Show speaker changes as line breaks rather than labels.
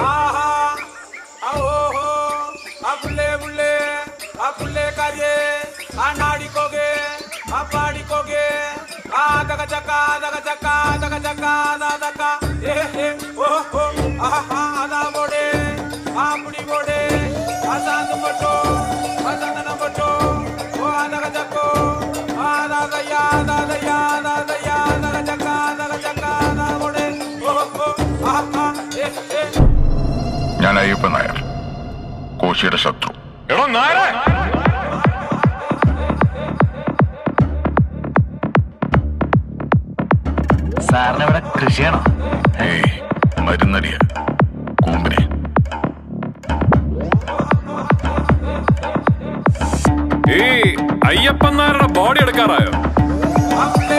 ആഹാ ആ ഓഹോ ആ പുള്ളേ പുള്ളേ ആ പുള്ളേക്കാരിയെ ആ നാടിക്കോകെ ആ പാടിക്കോകെ ആ തക ചക്ക തക ചക്ക തക ചക്ക തക ഓഹോ ആഹാ അതാ പോടെ ആ പുടി പോടെ ആ സാന്തും പറ്റോ ആ ചന്ദനം പറ്റോ ഓ ആ തക ചക്കോ ആ ദാദയാ ദാദയാ ദാദയാ തക ചക്ക ദാ പോടെ ഓഹോ ആഹാ
ഞാൻ അയ്യപ്പൻ നായർ, കോശിയുടെ ശത്രു.
എടോ നായരെ,
സാറിന് ഇവിടെ കൃഷിയാണോ?
ഏയ്, മരുന്നടിയ കൂമ്പിനെ.
ഈ അയ്യപ്പൻ നായരുടെ ബോഡി എടുക്കാറായോ?
ആ പുള്ളേ